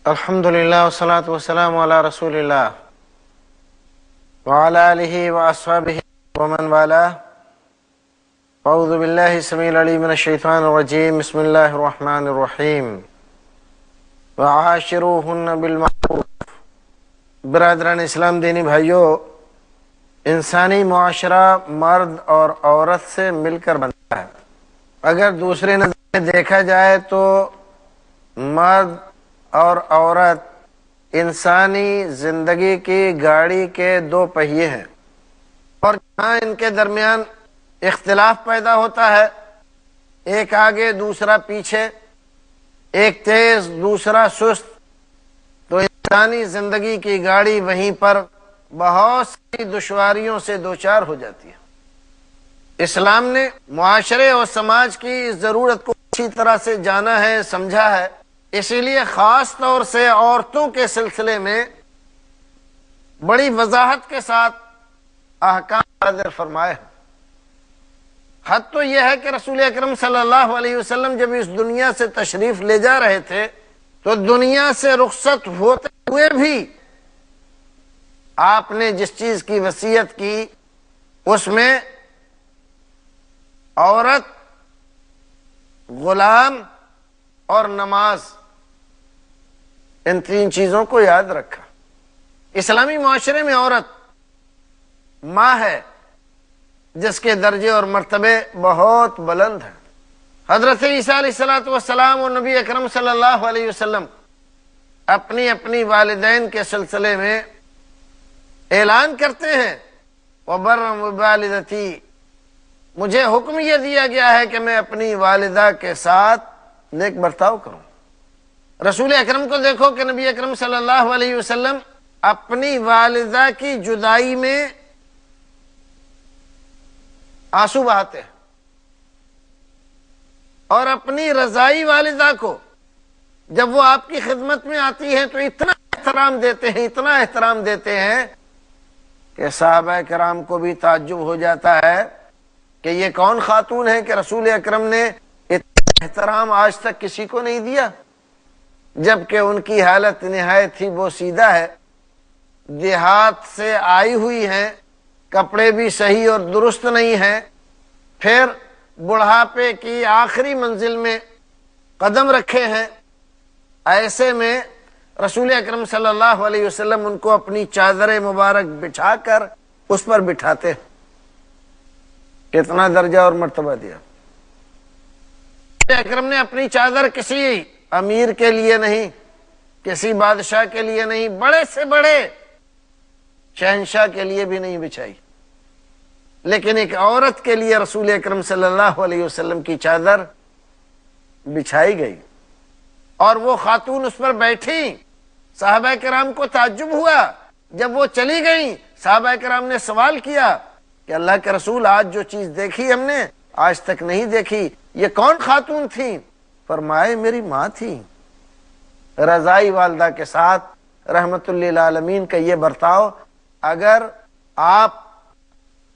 الحمدللہ والصلاة والسلام علی رسول اللہ وعلی آلہ واصحابہ ومن والاه. اعوذ باللہ السمیع العلیم من الشیطان الرجیم. بسم اللہ الرحمن الرحیم. وعاشروہن بالمعروف. برادران اسلام، دینی بھائیو، انسانی معاشرہ مرد اور عورت سے مل کر بنتا ہے. اگر دوسرے نظر سے دیکھا جائے تو مرد اور عورت انسانی زندگی کی گاڑی کے دو پہیے ہیں، اور جہاں ان کے درمیان اختلاف پیدا ہوتا ہے، ایک آگے دوسرا پیچھے، ایک تیز دوسرا سست، تو انسانی زندگی کی گاڑی وہیں پر بہت سی دشواریوں سے دوچار ہو جاتی ہے. اسلام نے معاشرے اور سماج کی ضرورت کو اچھی طرح سے جانا ہے، سمجھا ہے. اسی لیے خاص طور سے عورتوں کے سلسلے میں بڑی وضاحت کے ساتھ احکام صادر فرمائے ہیں. حد تو یہ ہے کہ رسول اکرم صلی اللہ علیہ وسلم جب اس دنیا سے تشریف لے جا رہے تھے تو دنیا سے رخصت ہوتے ہوئے بھی آپ نے جس چیز کی وصیت کی اس میں عورت، غلام اور نماز، ان تین چیزوں کو یاد رکھا. اسلامی معاشرے میں عورت ماں ہے جس کے درجے اور مرتبے بہت بلند ہیں. حضرت عیسیٰ علیہ السلام اور نبی اکرم صلی اللہ علیہ وسلم اپنی اپنی والدین کے سلسلے میں اعلان کرتے ہیں وَبَرًّا بِوَالِدَتِي، مجھے حکم یہ دیا گیا ہے کہ میں اپنی والدہ کے ساتھ نیک برتاؤ کروں. رسول اکرم کو دیکھو کہ نبی اکرم صلی اللہ علیہ وسلم اپنی والدہ کی جدائی میں آنسو بہاتے ہیں، اور اپنی رضائی والدہ کو جب وہ آپ کی خدمت میں آتی ہیں تو اتنا احترام دیتے ہیں کہ صحابہ کرام کو بھی تعجب ہو جاتا ہے کہ یہ کون خاتون ہے کہ رسول اکرم نے اتنا احترام آج تک کسی کو نہیں دیا، جبکہ ان کی حالت نہایت ہی بوسیدہ ہے. دیہات سے آئی ہوئی ہیں، کپڑے بھی صحیح اور درست نہیں ہیں، پھر بڑھاپے کی آخری منزل میں قدم رکھے ہیں. ایسے میں رسول اکرم صلی اللہ علیہ وسلم ان کو اپنی چادر مبارک بچھا کر اس پر بٹھاتے. کتنا درجہ اور مرتبہ دیا. اکرم نے اپنی چادر کسی امیر کے لیے نہیں، کسی بادشاہ کے لیے نہیں، بڑے سے بڑے شہنشاہ کے لیے بھی نہیں بچھائی، لیکن ایک عورت کے لیے رسول اکرم صلی اللہ علیہ وسلم کی چادر بچھائی گئی، اور وہ خاتون اس پر بیٹھی. صحابہ کرام کو تعجب ہوا. جب وہ چلی گئیں صحابہ کرام نے سوال کیا کہ اللہ کے رسول، آج جو چیز دیکھی ہم نے آج تک نہیں دیکھی، یہ کون خاتون تھی؟ فرمائے میری ماں تھی. رضائی والدہ کے ساتھ رحمت للعالمین کا یہ برتاؤ، اگر آپ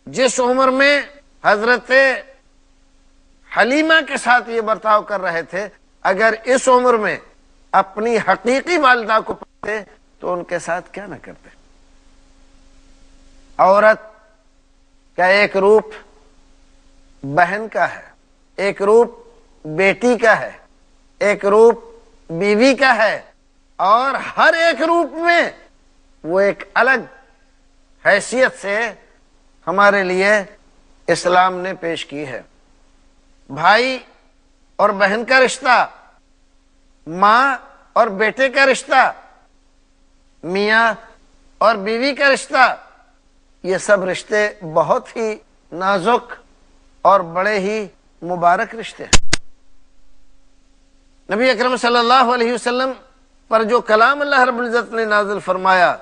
جس عمر میں حضرت حلیمہ کے ساتھ یہ برتاؤ کر رہے تھے، اگر اس عمر میں اپنی حقیقی والدہ کو پاتے تو ان کے ساتھ کیا نہ کرتے. عورت کا ایک روپ بہن کا ہے، ایک روپ بیٹی کا ہے، ایک روپ بیوی کا ہے، اور ہر ایک روپ میں وہ ایک الگ حیثیت سے ہمارے لیے اسلام نے پیش کی ہے. بھائی اور بہن کا رشتہ، ماں اور بیٹے کا رشتہ، میاں اور بیوی کا رشتہ، یہ سب رشتے بہت ہی نازک اور بڑے ہی مبارک رشتے ہیں. نبی اکرم صلی اللہ علیہ وسلم پر جو کلام اللہ رب العزت نے نازل فرمایا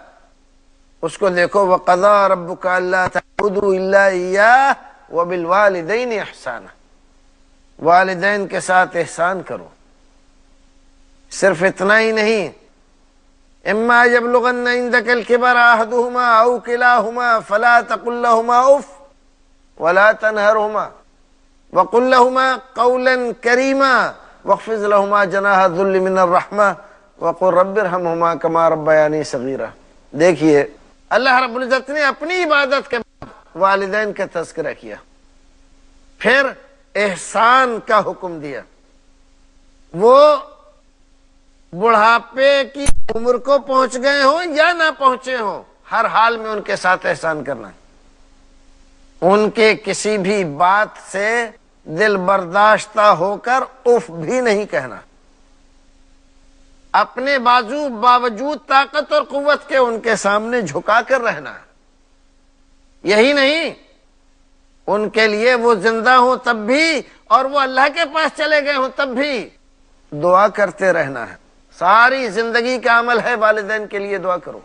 اس کو دیکھو. وَقَضَىٰ رَبُّكَ أَلَّا تَعْبُدُوا إِلَّا إِيَّاهُ وَبِالْوَالِدَيْنِ إِحْسَانًا، والدین کے ساتھ احسان کرو. صرف اتنا ہی نہیں، اما يبلغن عندك الكبر احدهما او كلاهما فلا تقل لهما اف ولا تنهرهما وقل لهما قولا كريما واخفض لهما جناح الذل من الرحمة وَقُلْ رَبِّ ارْحَمْهُمَا كَمَا رَبَّيَانِي صَغِيرًا۔ دیکھیے اللہ رب العزت نے اپنی عبادت کے بعد والدین کا تذکرہ کیا، پھر احسان کا حکم دیا۔ وہ بڑھاپے کی عمر کو پہنچ گئے ہوں یا نہ پہنچے ہوں، ہر حال میں ان کے ساتھ احسان کرنا، ان کے کسی بھی بات سے دل برداشتہ ہو کر اف بھی نہیں کہنا، اپنے باوجود طاقت اور قوت کے ان کے سامنے جھکا کر رہنا۔ یہی نہیں، ان کے لیے وہ زندہ ہوں تب بھی اور وہ اللہ کے پاس چلے گئے ہوں تب بھی دعا کرتے رہنا ہے۔ ساری زندگی کا عمل ہے والدین کے لیے دعا کرو۔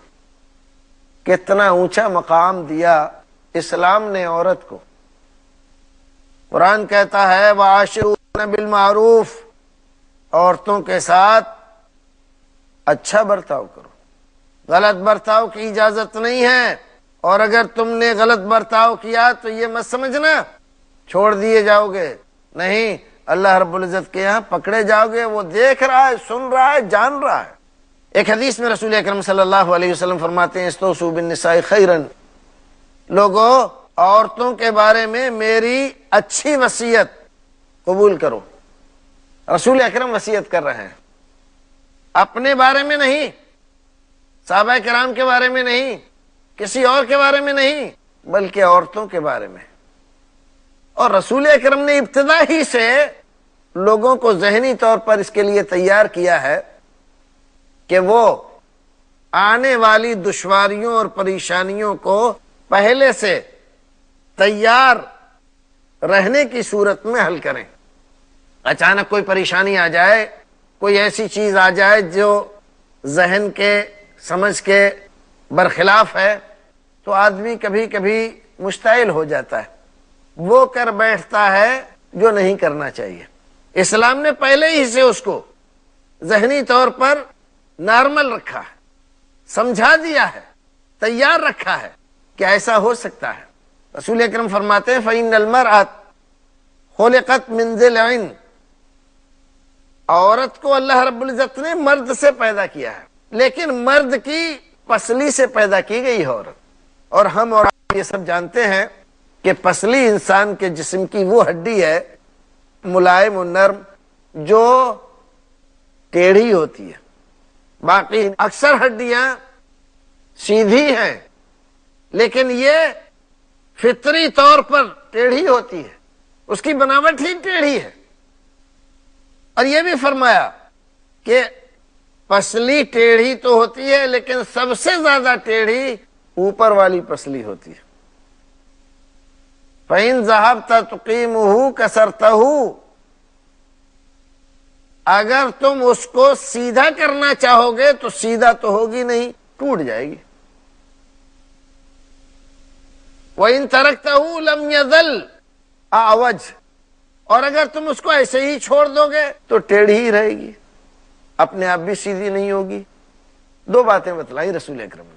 کتنا اونچا مقام دیا اسلام نے عورت کو۔ قرآن کہتا ہے وَعَاشِرُوهُنَّ بِالْمَعْرُوفِ، عورتوں کے ساتھ اچھا برتاؤ کرو، غلط برتاؤ کی اجازت نہیں ہے، اور اگر تم نے غلط برتاؤ کیا تو یہ مت سمجھنا چھوڑ دیے جاؤ گے، نہیں، اللہ رب العزت کے یہاں پکڑے جاؤ گے، وہ دیکھ رہا ہے، سن رہا ہے، جان رہا ہے۔ ایک حدیث میں رسول اکرم صلی اللہ علیہ وسلم فرماتے ہیں استوصوا بالنساء خیرا، لوگوں عورتوں کے بارے میں میری اچھی وصیت قبول کرو۔ رسول اکرم وصیت کر رہے ہیں، اپنے بارے میں نہیں، صحابہ کرام کے بارے میں نہیں، کسی اور کے بارے میں نہیں، بلکہ عورتوں کے بارے میں۔ اور رسول اکرم نے ابتدا ہی سے لوگوں کو ذہنی طور پر اس کے لیے تیار کیا ہے کہ وہ آنے والی دشواریوں اور پریشانیوں کو پہلے سے تیار رہنے کی صورت میں حل کریں۔ اچانک کوئی پریشانی آ جائے، کوئی ایسی چیز آ جائے جو ذہن کے سمجھ کے برخلاف ہے، تو آدمی کبھی کبھی مشتعل ہو جاتا ہے، وہ کر بیٹھتا ہے جو نہیں کرنا چاہیے۔ اسلام نے پہلے ہی سے اس کو ذہنی طور پر نارمل رکھا ہے، سمجھا دیا ہے، تیار رکھا ہے کہ ایسا ہو سکتا ہے۔ رسول اکرم فرماتے ہیں فَإِنَّ الْمَرْأَةَ خُلِقَتْ مِنْ ضِلْعٍ، عورت کو اللہ رب العزت نے مرد سے پیدا کیا ہے، لیکن مرد کی پسلی سے پیدا کی گئی ہے عورت۔ اور ہم اور آپ یہ سب جانتے ہیں کہ پسلی انسان کے جسم کی وہ ہڈی ہے ملائم و نرم جو ٹیڑھی ہوتی ہے، باقی اکثر ہڈیاں سیدھی ہیں، لیکن یہ فطری طور پر ٹیڑھی ہوتی ہے، اس کی بناوٹ ہی ٹیڑھی ہے۔ اور یہ بھی فرمایا کہ پسلی ٹیڑھی تو ہوتی ہے لیکن سب سے زیادہ ٹیڑھی اوپر والی پسلی ہوتی ہے۔ فَإِن ذَهَبْتَ تُقِيمُهُ كَسَرْتَهُ، اگر تم اس کو سیدھا کرنا چاہو گے تو سیدھا تو ہوگی نہیں، ٹوٹ جائے گی۔ وَإِن تَرَكْتَهُ لَمْ يَذَلْ أَعْوَجْ، اور اگر تم اس کو ایسے ہی چھوڑ دو گے تو ٹیڑھی ہی رہے گی، اپنے آپ بھی سیدھی نہیں ہوگی۔ دو باتیں بتلائی رسول اکرم نے۔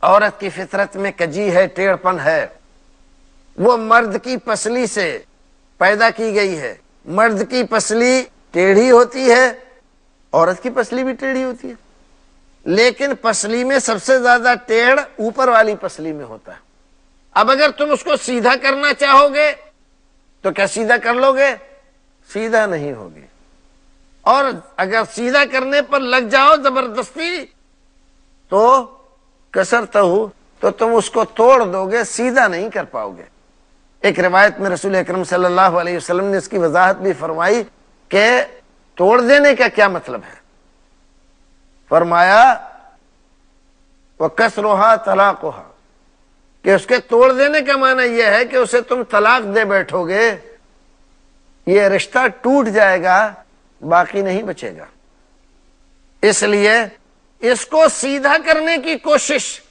عورت کی فطرت میں کجی ہے، ٹیڑھ پن ہے، وہ مرد کی پسلی سے پیدا کی گئی ہے۔ مرد کی پسلی ٹیڑھی ہوتی ہے، عورت کی پسلی بھی ٹیڑھی ہوتی ہے، لیکن پسلی میں سب سے زیادہ ٹیڑھ اوپر والی پسلی میں ہوتا ہے۔ اب اگر تم اس کو سیدھا کرنا چاہو گے تو کیا سیدھا کر لو گے؟ سیدھا نہیں ہوگی۔ اور اگر سیدھا کرنے پر لگ جاؤ زبردستی تو کسرتہ، تو تم اس کو توڑ دو گے، سیدھا نہیں کر پاؤ گے۔ ایک روایت میں رسول اکرم صلی اللہ علیہ وسلم نے اس کی وضاحت بھی فرمائی کہ توڑ دینے کا کیا مطلب ہے۔ فرمایا وَكَسْرُهَا طَلَاقُهَا، کہ اس کے توڑ دینے کا معنی یہ ہے کہ اسے تم طلاق دے بیٹھو گے، یہ رشتہ ٹوٹ جائے گا، باقی نہیں بچے گا۔ اس لیے اس کو سیدھا کرنے کی کوشش،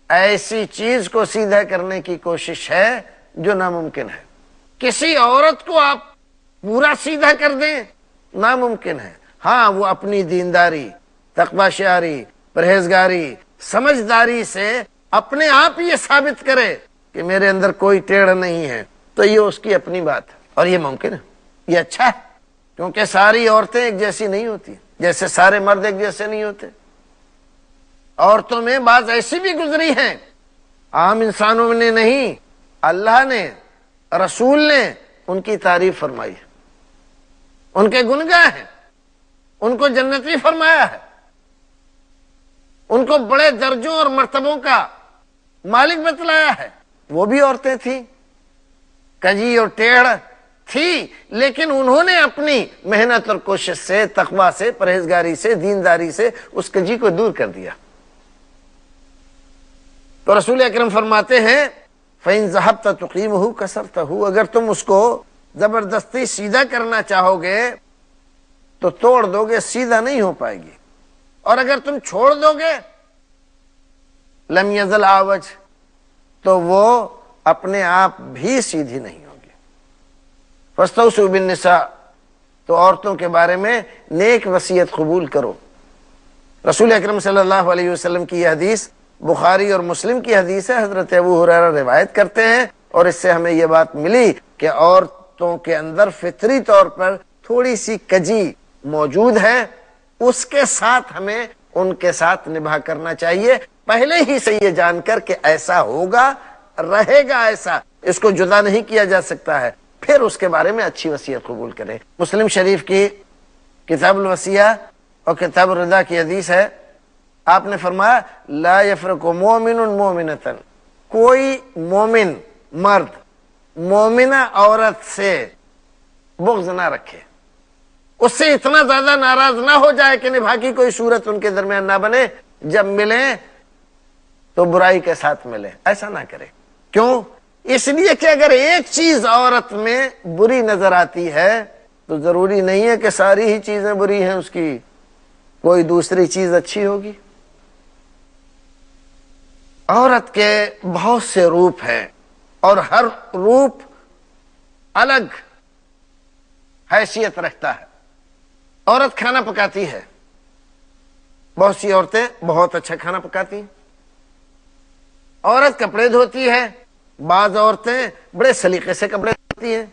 ایسی چیز کو سیدھا کرنے کی کوشش ہے جو ناممکن ہے۔ کسی عورت کو آپ پورا سیدھا کر دیں، ناممکن ہے۔ ہاں، وہ اپنی دینداری، تقوی شعاری، پرہیزگاری، سمجھداری سے اپنے آپ یہ ثابت کرے کہ میرے اندر کوئی ٹیڑھ نہیں ہے، تو یہ اس کی اپنی بات ہے، اور یہ ممکن ہے، یہ اچھا ہے، کیونکہ ساری عورتیں ایک جیسی نہیں ہوتی۔ جیسے سارے مرد ایک جیسے نہیں ہوتے. عورتوں میں بعض ایسی بھی گزری ہیں، عام انسانوں نے نہیں، اللہ نے، رسول نے ان کی تعریف فرمائی، ان کے گنگاہ ہیں، ان کو جنتی فرمایا ہے، ان کو بڑے درجوں اور مرتبوں کا مالک بتلایا ہے. وہ بھی عورتیں تھیں، کجی اور ٹیڑھ تھی، لیکن انہوں نے اپنی محنت اور کوشش سے، تقوی سے، پرہیزگاری سے، دینداری سے اس کجی کو دور کر دیا. تو رسول اکرم فرماتے ہیں فَإِن ذَهَبْتَ تُقِيمُهُ كَسَرْتَهُ، اگر تم اس کو زبردستی سیدھا کرنا چاہو گے تو توڑ دو گے، سیدھا نہیں ہو پائے گی. اور اگر تم چھوڑ دو گے لم یزل آوج، تو وہ اپنے آپ بھی سیدھی نہیں ہوگی. فاستوصوا بالنساء، تو عورتوں کے بارے میں نیک وصیت قبول کرو. رسول اکرم صلی اللہ علیہ وسلم کی یہ حدیث بخاری اور مسلم کی حدیث ہے. حضرت ابو ہریرہ روایت کرتے ہیں، اور اس سے ہمیں یہ بات ملی کہ عورتوں کے اندر فطری طور پر تھوڑی سی کجی موجود ہے، اس کے ساتھ ہمیں ان کے ساتھ نبھا کرنا چاہیے، پہلے ہی سے یہ جان کر کہ ایسا ہوگا، رہے گا ایسا، اس کو جدا نہیں کیا جا سکتا ہے. پھر اس کے بارے میں اچھی وصیت قبول کریں. مسلم شریف کی کتاب الوصیہ اور کتاب الرضا کی حدیث ہے، آپ نے فرمایا لا یفرق مومن مومنۃ، کوئی مومن مرد مومنہ عورت سے بغض نہ رکھے، اس سے اتنا زیادہ ناراض نہ ہو جائے کہ نبھا کی کوئی صورت ان کے درمیان نہ بنے، جب ملیں تو برائی کے ساتھ ملیں. ایسا نہ کرے. کیوں؟ اس لیے کہ اگر ایک چیز عورت میں بری نظر آتی ہے تو ضروری نہیں ہے کہ ساری ہی چیزیں بری ہیں اس کی، کوئی دوسری چیز اچھی ہوگی. عورت کے بہت سے روپ ہیں، اور ہر روپ الگ حیثیت رکھتا ہے. عورت کھانا پکاتی ہے، بہت سی عورتیں بہت اچھا کھانا پکاتی ہیں. عورت کپڑے دھوتی ہے، بعض عورتیں بڑے سلیقے سے کپڑے دھوتی ہیں.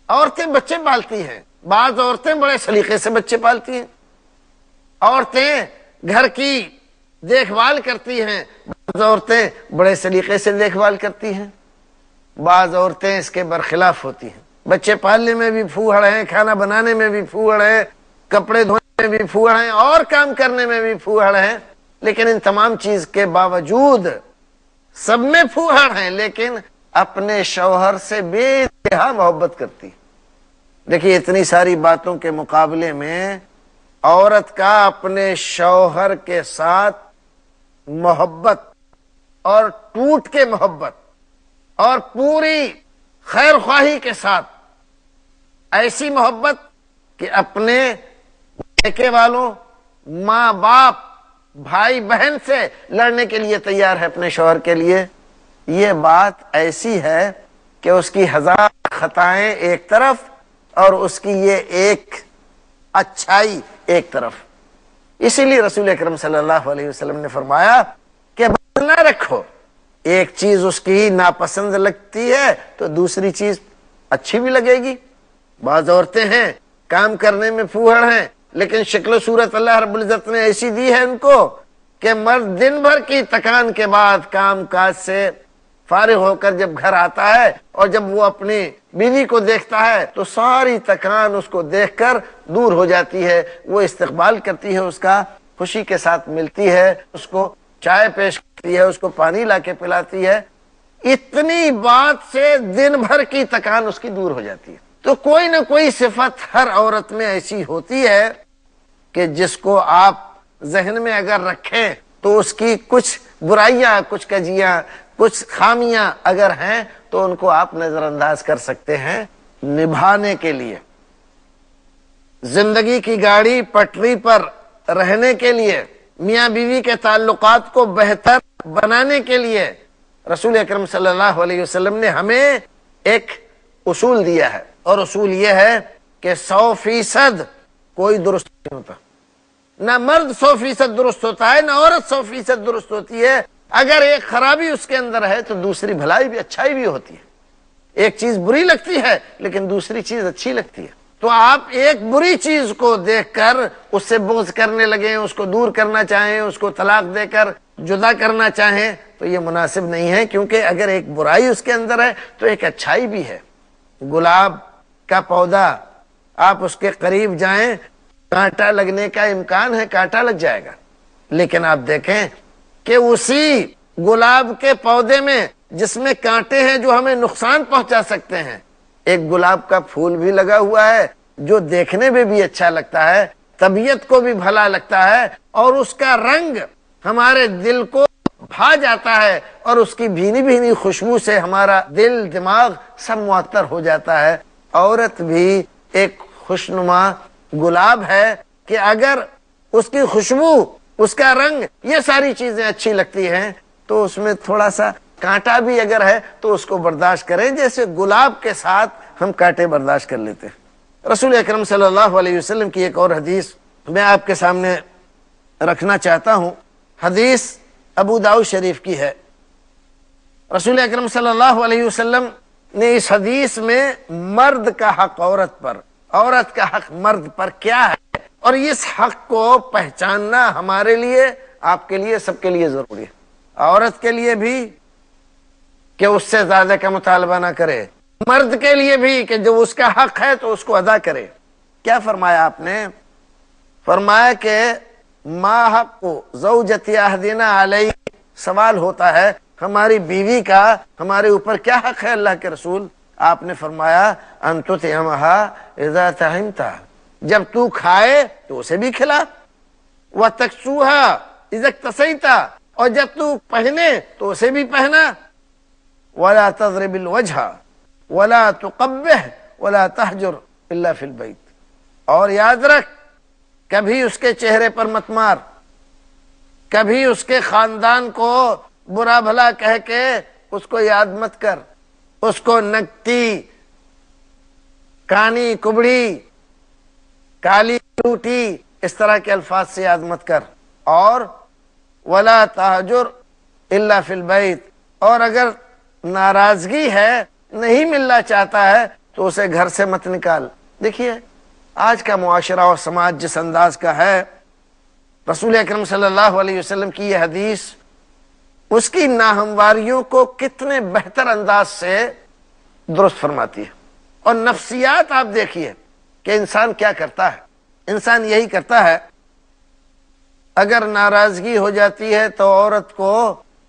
عورتیں بچے پالتی ہیں، بعض عورتیں بڑے سلیقے سے بچے پالتی ہیں. عورتیں گھر کی دیکھ بھال کرتی ہیں، بعض عورتیں بڑے سلیقے سے دیکھ بھال کرتی ہیں. بعض عورتیں اس کے برخلاف ہوتی ہیں، بچے پالنے میں بھی پھوہڑ ہیں، کھانا بنانے میں بھی پھوہڑ ہیں، کپڑے دھونے میں بھی پھوہڑ ہیں، اور کام کرنے میں بھی پھوہڑ ہیں. لیکن ان تمام چیز کے باوجود سب میں پھوہڑ ہیں، لیکن اپنے شوہر سے بے انتہا محبت کرتی. دیکھیے اتنی ساری باتوں کے مقابلے میں عورت کا اپنے شوہر کے ساتھ محبت، اور ٹوٹ کے محبت، اور پوری خیر خواہی کے ساتھ ایسی محبت کہ اپنے بیٹے والوں، ماں باپ، بھائی بہن سے لڑنے کے لیے تیار ہے اپنے شوہر کے لیے. یہ بات ایسی ہے کہ اس کی ہزار خطائیں ایک طرف اور اس کی یہ ایک اچھائی ایک طرف. اسی لیے رسول اکرم صلی اللہ علیہ وسلم نے فرمایا کہ بغض نہ رکھو. ایک چیز اس کی ناپسند لگتی ہے تو دوسری چیز اچھی بھی لگے گی. بعض عورتیں ہیں کام کرنے میں پھوہڑ ہیں، لیکن شکل و صورت اللہ رب العزت نے ایسی دی ہے ان کو کہ مرد دن بھر کی تکان کے بعد کام کاج سے فارغ ہو کر جب گھر آتا ہے اور جب وہ اپنی بیوی کو دیکھتا ہے تو ساری تکان اس کو دیکھ کر دور ہو جاتی ہے. وہ استقبال کرتی ہے، اس کا خوشی کے ساتھ ملتی ہے، اس کو چائے پیش کرتی ہے، اس کو پانی لا کے پلاتی ہے. اتنی بات سے دن بھر کی تکان اس کی دور ہو جاتی ہے. تو کوئی نہ کوئی صفت ہر عورت میں ایسی ہوتی ہے کہ جس کو آپ ذہن میں اگر رکھیں تو اس کی کچھ برائیاں، کچھ کجیاں، کچھ خامیاں اگر ہیں تو ان کو آپ نظر انداز کر سکتے ہیں. نبھانے کے لیے، زندگی کی گاڑی پٹری پر رہنے کے لیے، میاں بیوی کے تعلقات کو بہتر بنانے کے لیے رسول اکرم صلی اللہ علیہ وسلم نے ہمیں ایک اصول دیا ہے، اور اصول یہ ہے کہ 100% کوئی درست نہیں ہوتا. نہ مرد 100% درست ہوتا ہے، نہ عورت 100% درست ہوتی ہے. اگر ایک خرابی اس کے اندر ہے تو دوسری بھلائی بھی، اچھائی بھی ہوتی ہے. ایک چیز بری لگتی ہے لیکن دوسری چیز اچھی لگتی ہے. تو آپ ایک بری چیز کو دیکھ کر اس سے بغض کرنے لگیں، اس کو دور کرنا چاہیں، اس کو طلاق دے کر جدا کرنا چاہیں، تو یہ مناسب نہیں ہے، کیونکہ اگر ایک برائی اس کے اندر ہے تو ایک اچھائی بھی ہے۔ گلاب کا پودا، آپ اس کے قریب جائیں، کانٹا لگنے کا امکان ہے، کانٹا لگ جائے گا، لیکن آپ دیکھیں کہ اسی گلاب کے پودے میں جس میں کانٹے ہیں جو ہمیں نقصان پہنچا سکتے ہیں، ایک گلاب کا پھول بھی لگا ہوا ہے جو دیکھنے میں بھی اچھا لگتا ہے، طبیعت کو بھی بھلا لگتا ہے، اور اس کا رنگ ہمارے دل کو بھا جاتا ہے، اور اس کی بھینی بھینی خوشبو سے ہمارا دل دماغ سب معطر ہو جاتا ہے۔ عورت بھی ایک خوشنما گلاب ہے کہ اگر اس کی خوشبو، اس کا رنگ، یہ ساری چیزیں اچھی لگتی ہیں تو اس میں تھوڑا سا کانٹا بھی اگر ہے تو اس کو برداشت کریں، جیسے گلاب کے ساتھ ہم کانٹے برداشت کر لیتے ہیں۔ رسول اکرم صلی اللہ علیہ وسلم کی ایک اور حدیث میں آپ کے سامنے رکھنا چاہتا ہوں۔ حدیث ابو داؤد شریف کی ہے۔ رسول اکرم صلی اللہ علیہ وسلم نے اس حدیث میں مرد کا حق عورت پر، عورت کا حق مرد پر کیا ہے، اور اس حق کو پہچاننا ہمارے لیے، آپ کے لیے، سب کے لیے ضروری ہے۔ عورت کے لیے بھی کہ اس سے زیادہ کا مطالبہ نہ کرے، مرد کے لیے بھی کہ جو اس کا حق ہے تو اس کو ادا کرے۔ کیا فرمایا آپ نے؟ فرمایا کہ ما حق زوجتی احدنا علیہ، سوال ہوتا ہے ہماری بیوی کا ہمارے اوپر کیا حق ہے اللہ کے رسول؟ آپ نے فرمایا ان تطعمها اذا طعمت، جب تو کھائے تو اسے بھی کھلا، وتکسوها اذا اکتسیت، اور جب تو پہنے تو اسے بھی پہنا، ولا تضرب الوجہ ولا تقبح ولا تحجر الا فی البیت، اور یاد رکھ کبھی اس کے چہرے پر مت مار، کبھی اس کے خاندان کو برا بھلا کہہ کے اس کو یاد مت کر، اس کو نکتی، کانی کبڑی، کالی ٹوٹی، اس طرح کے الفاظ سے یاد مت کر، اور ولا تحجر الا فی البیت، اور اگر ناراضگی ہے، نہیں ملنا چاہتا ہے تو اسے گھر سے مت نکال۔ دیکھیے آج کا معاشرہ اور سماج جس انداز کا ہے، رسول اکرم صلی اللہ علیہ وسلم کی یہ حدیث اس کی ناہمواریوں کو کتنے بہتر انداز سے درست فرماتی ہے۔ اور نفسیات آپ دیکھیے کہ انسان کیا کرتا ہے، انسان یہی کرتا ہے، اگر ناراضگی ہو جاتی ہے تو عورت کو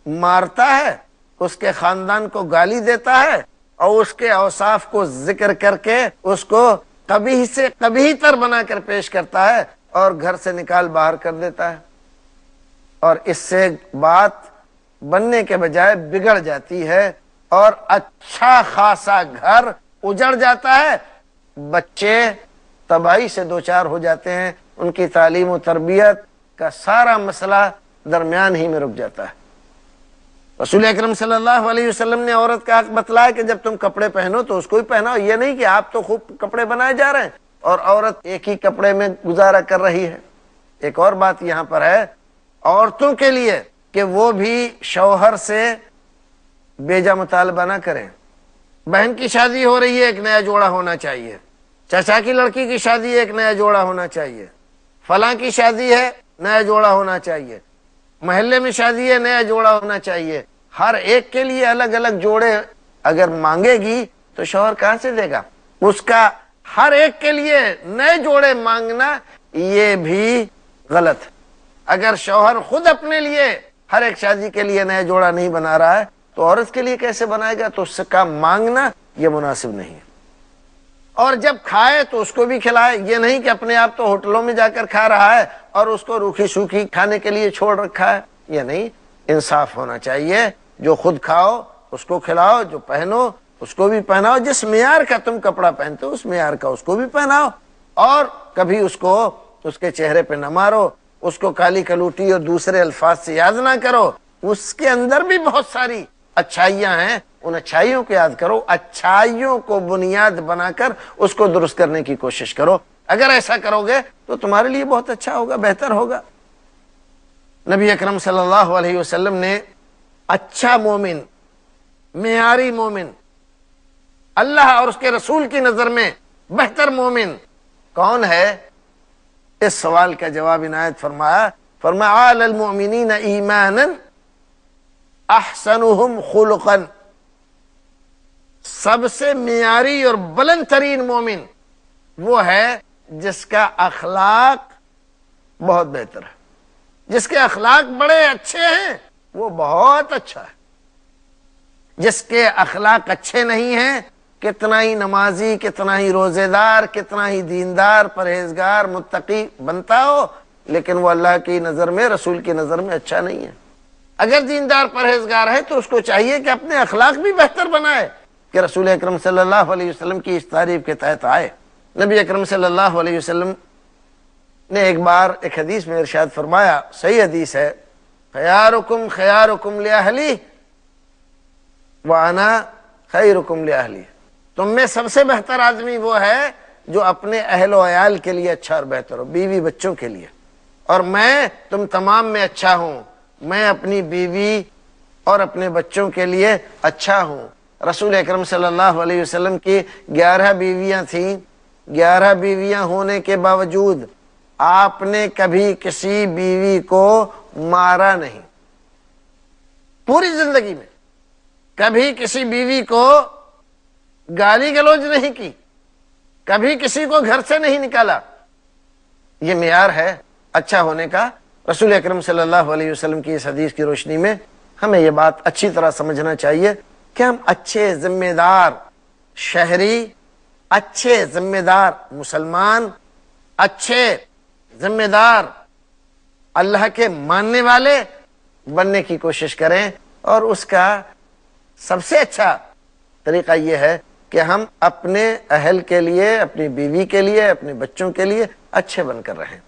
مارتا ہے، اس کے خاندان کو گالی دیتا ہے، اور اس کے اوصاف کو ذکر کر کے اس کو قبیح سے قبیح تر بنا کر پیش کرتا ہے، اور گھر سے نکال باہر کر دیتا ہے، اور اس سے بات بننے کے بجائے بگڑ جاتی ہے، اور اچھا خاصا گھر اجڑ جاتا ہے، بچے تباہی سے دوچار ہو جاتے ہیں، ان کی تعلیم و تربیت کا سارا مسئلہ درمیان ہی میں رک جاتا ہے۔ رسول اکرم صلی اللہ علیہ وسلم نے عورت کا حق بتلایا کہ جب تم کپڑے پہنو تو اس کو بھی پہناؤ، یہ نہیں کہ آپ تو خوب کپڑے بنائے جا رہے ہیں اور عورت ایک ہی کپڑے میں گزارا کر رہی ہے۔ ایک اور بات یہاں پر ہے عورتوں کے لیے کہ وہ بھی شوہر سے بیجا مطالبہ نہ کریں۔ بہن کی شادی ہو رہی ہے، ایک نیا جوڑا ہونا چاہیے، چچا کی لڑکی کی شادی ہے، ایک نیا جوڑا ہونا چاہیے، فلاں کی شادی ہے، نیا جوڑا ہونا چاہیے، محلے میں شادی ہے، نیا جوڑا ہونا چاہیے۔ ہر ایک کے لیے الگ الگ جوڑے اگر مانگے گی تو شوہر کہاں سے دے گا؟ اس کا ہر ایک کے لیے نئے جوڑے مانگنا یہ بھی غلط ہے۔ اگر شوہر خود اپنے لیے ہر ایک شادی کے لیے نیا جوڑا نہیں بنا رہا ہے تو عورت کے لیے کیسے بنائے گا؟ تو اس کا مانگنا یہ مناسب نہیں ہے۔ اور جب کھائے تو اس کو بھی کھلائے، یہ نہیں کہ اپنے آپ تو ہوٹلوں میں جا کر کھا رہا ہے اور اس کو روکھی سوکھی کھانے کے لیے چھوڑ رکھا ہے، یہ نہیں۔ انصاف ہونا چاہیے، جو خود کھاؤ اس کو کھلاؤ، جو پہنو اس کو بھی پہناؤ، جس معیار کا تم کپڑا پہنتے ہو اس معیار کا اس کو بھی پہناؤ، اور کبھی اس کو اس کے چہرے پہ نہ مارو، اس کو کالی کلوٹی اور دوسرے الفاظ سے یاد نہ کرو، اس کے اندر بھی بہت ساری اچھائیاں ہیں، ان اچھائیوں کو یاد کرو، اچھائیوں کو بنیاد بنا کر اس کو درست کرنے کی کوشش کرو۔ اگر ایسا کرو گے تو تمہارے لیے بہت اچھا ہوگا، بہتر ہوگا۔ نبی اکرم صلی اللہ علیہ وسلم نے اچھا مومن، معیاری مومن، اللہ اور اس کے رسول کی نظر میں بہتر مومن کون ہے؟ اس سوال کا جواب عنایت فرمایا علی المؤمنین ایمانا احسنہم خلقا، سب سے معیاری اور بلند ترین مومن وہ ہے جس کا اخلاق بہت بہتر ہے، جس کے اخلاق بڑے اچھے ہیں وہ بہت اچھا ہے۔ جس کے اخلاق اچھے نہیں ہیں، کتنا ہی نمازی، کتنا ہی روزے دار، کتنا ہی دیندار، پرہیزگار، متقی بنتا ہو، لیکن وہ اللہ کی نظر میں، رسول کی نظر میں اچھا نہیں ہے۔ اگر دیندار پرہیزگار ہے تو اس کو چاہیے کہ اپنے اخلاق بھی بہتر بنائے، کہ رسول اکرم صلی اللہ علیہ وسلم کی اس تعریف کے تحت آئے۔ نبی اکرم صلی اللہ علیہ وسلم نے ایک بار ایک حدیث میں ارشاد فرمایا، صحیح حدیث ہے، خیارکم خیارکم لأہلی وَأَنَا خَيْرُكُمْ لِأَهْلِي، تم میں سب سے بہتر آدمی وہ ہے جو اپنے اہل و عیال کے لیے اچھا اور بہتر ہو، بیوی بچوں کے لیے، اور میں تم تمام میں اچھا ہوں، میں اپنی بیوی اور اپنے بچوں کے لیے اچھا ہوں۔ رسول اکرم صلی اللہ علیہ وسلم کی 11 بیویاں تھیں، 11 بیویاں ہونے کے باوجود آپ نے کبھی کسی بیوی کو مارا نہیں، پوری زندگی میں کبھی کسی بیوی کو گالی گلوچ نہیں کی، کبھی کسی کو گھر سے نہیں نکالا۔ یہ معیار ہے اچھا ہونے کا۔ رسول اکرم صلی اللہ علیہ وسلم کی اس حدیث کی روشنی میں ہمیں یہ بات اچھی طرح سمجھنا چاہیے کہ ہم اچھے ذمہ دار شہری، اچھے ذمہ دار مسلمان، اچھے ذمہ دار اللہ کے ماننے والے بننے کی کوشش کریں، اور اس کا سب سے اچھا طریقہ یہ ہے کہ ہم اپنے اہل کے لیے، اپنی بیوی کے لیے، اپنے بچوں کے لیے اچھے بن کر رہیں۔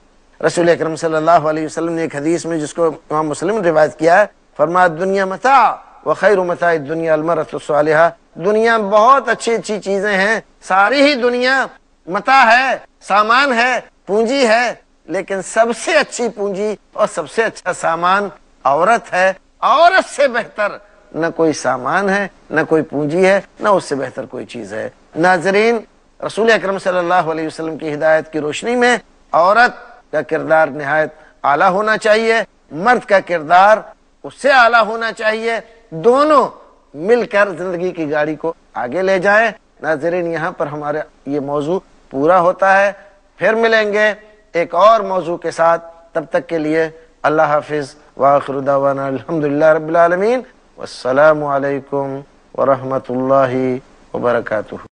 رسول اکرم صلی اللہ علیہ وسلم نے ایک حدیث میں، جس کو امام مسلم نے روایت کیا ہے، فرمایا دنیا متاع وخیر متاع الدنیا المرأۃ الصالحہ، دنیا بہت اچھی اچھی چیزیں ہیں، ساری ہی دنیا متاع ہے، سامان ہے، پونجی ہے، لیکن سب سے اچھی پونجی اور سب سے اچھا سامان عورت ہے۔ عورت سے بہتر نہ کوئی سامان ہے، نہ کوئی پونجی ہے، نہ اس سے بہتر کوئی چیز ہے۔ ناظرین، رسول اکرم صلی اللہ علیہ وسلم کی ہدایت کی روشنی میں عورت کا کردار نہایت اعلیٰ ہونا چاہیے، مرد کا کردار اس سے اعلیٰ ہونا چاہیے، دونوں مل کر زندگی کی گاڑی کو آگے لے جائیں۔ ناظرین، یہاں پر ہمارا یہ موضوع پورا ہوتا ہے، پھر ملیں گے ایک اور موضوع کے ساتھ، تب تک کے لیے اللہ حافظ، وآخر دعوانا الحمدللہ رب العالمین، والسلام علیکم ورحمۃ اللہ وبرکاتہ۔